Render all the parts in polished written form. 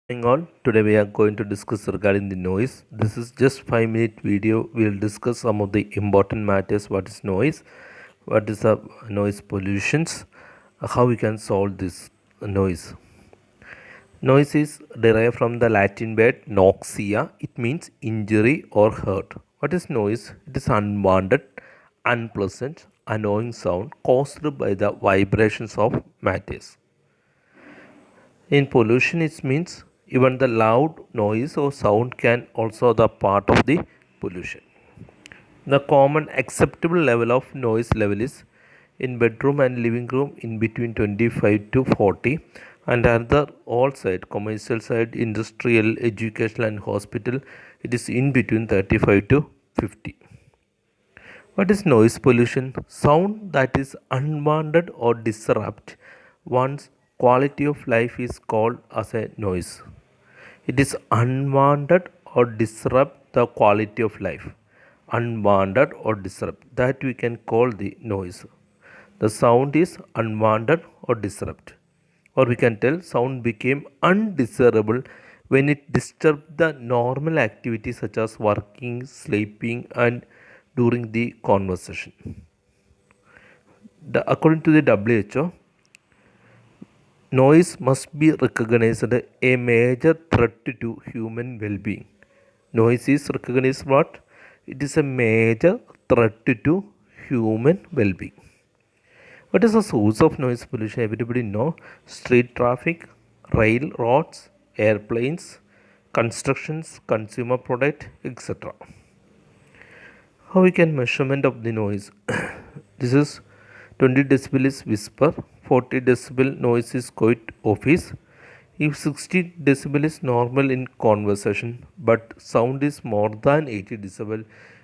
Morning all. Today we are going to discuss regarding the noise. This is just 5 minute video. We'll discuss some of the important matters. What is noise? What is the noise pollutions? How we can solve this noise. Noise is derived from the Latin word noxia. It means injury or hurt. What is noise? It is unwanted, unpleasant, annoying sound caused by the vibrations of matters. In pollution, it means even the loud noise or sound can also the part of the pollution. The common acceptable level of noise level is in bedroom and living room in between 25 to 40 and other all side commercial side industrial educational and hospital it is in between 35 to 50. What is noise pollution? Sound that is unwanted or disrupt one's quality of life is called as a noise. It is unwanted or disrupt the quality of life. Unwanted or disrupt that we can call the noise. The sound is unwanted or disrupt. Or we can tell sound became undesirable when it disturbed the normal activities such as working, sleeping, and during the conversation. According to the WHO, noise must be recognized a major threat to human well-being. Noise is recognized what? It is a major threat to human well-being. What is the source of noise pollution? Everybody know street traffic, railroads, airplanes, constructions, consumer product, etc. How we can measurement of the noise? This is 20 decibel is whisper, 40 decibel noise is quite obvious. If 60 decibel is normal in conversation, but sound is more than 80 decibel,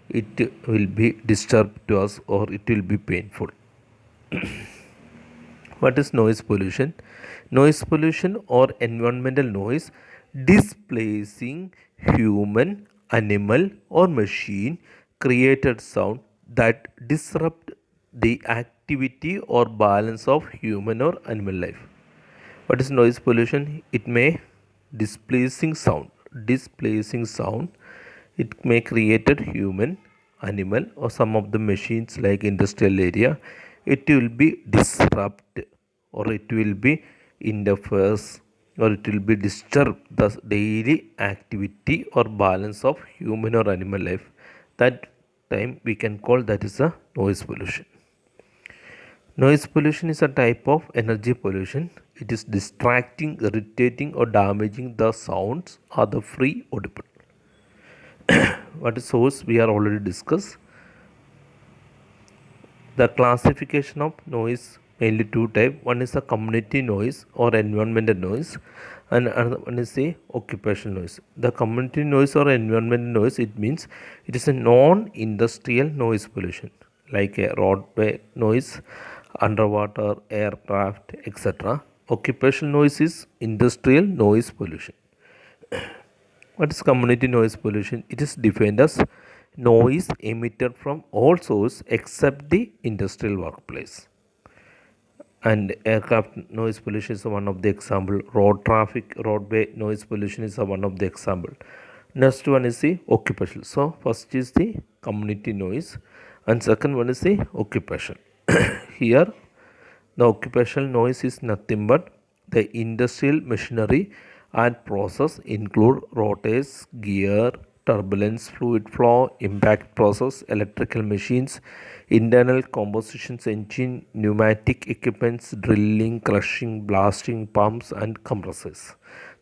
it will be disturbed to us or it will be painful. What is noise pollution? Noise pollution or environmental noise displacing human, animal, or machine created sound that disrupt the activity or balance of human or animal life. What is noise pollution? It may displacing sound. It may created human, animal, or some of the machines like industrial area. It will be disrupt, or it will be interferes, or it will be disturb the daily activity or balance of human or animal life. That time we can call that is a noise pollution. Noise pollution is a type of energy pollution. It is distracting, irritating, or damaging the sounds or the free audible. What is source? We are already discussed. The classification of noise mainly two type. One is a community noise or environmental noise, and another one is a occupational noise. The community noise or environmental noise it means it is a non-industrial noise pollution like a roadway noise, underwater, aircraft, etc. Occupational noise is industrial noise pollution. What is community noise pollution? It is defined as noise emitted from all sources except the industrial workplace. And aircraft noise pollution is one of the example. Road traffic, roadway noise pollution is one of the example. Next one is the occupational. So first is the community noise, and second one is the occupation. Here the occupational noise is nothing but the industrial machinery and process include rotors, gear, turbulence, fluid flow, impact process, electrical machines, internal compositions engine, pneumatic equipments, drilling, crushing, blasting, pumps and compressors.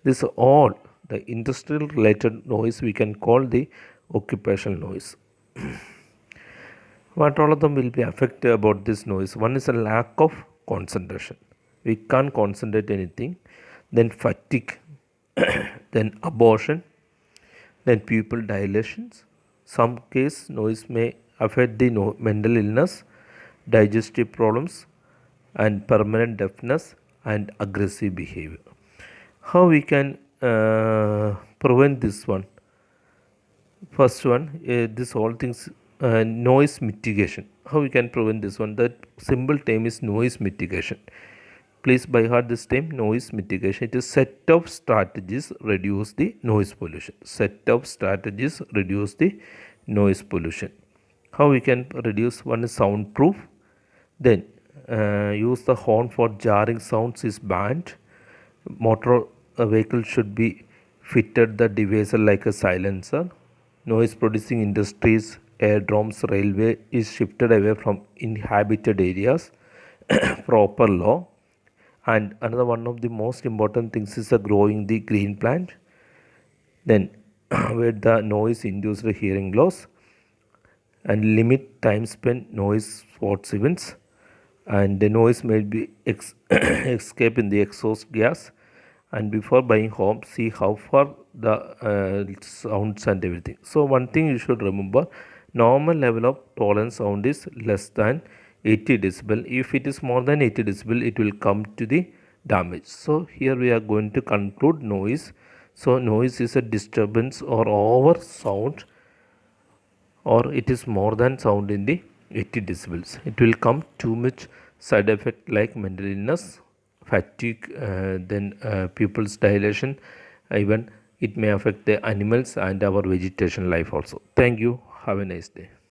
This all the industrial related noise we can call the occupational noise. What all of them will be affected about this noise? One is a lack of concentration. We can't concentrate anything. Then fatigue. Then abortion. Then pupil dilations. Some case noise may affect the mental illness, digestive problems, and permanent deafness and aggressive behavior. How we can prevent this one? First one, this all things noise mitigation. How we can prevent this one? That simple term is noise mitigation. Please by heart this time noise mitigation. It is set of strategies reduce the noise pollution. Set of strategies reduce the noise pollution. How we can reduce? One is soundproof. Then use the horn for jarring sounds is banned. Motor vehicle should be fitted the divisor like a silencer. Noise producing industries, aerodromes, railway is shifted away from inhabited areas. Proper law. And another one of the most important things is growing the green plant. Then where the noise induced hearing loss and limit time spent noise sports events, and the noise may be escape in the exhaust gas. And before buying home, see how far the sounds and everything. So one thing you should remember, normal level of tolerance sound is less than 80 decibel. If it is more than 80 decibel, it will come to the damage. So here we are going to conclude noise. So noise is a disturbance or over sound, or it is more than sound in the 80 decibels. It will come too much side effect like mental illness, fatigue, then pupils dilation, even it may affect the animals and our vegetation life also. Thank you. Have a nice day.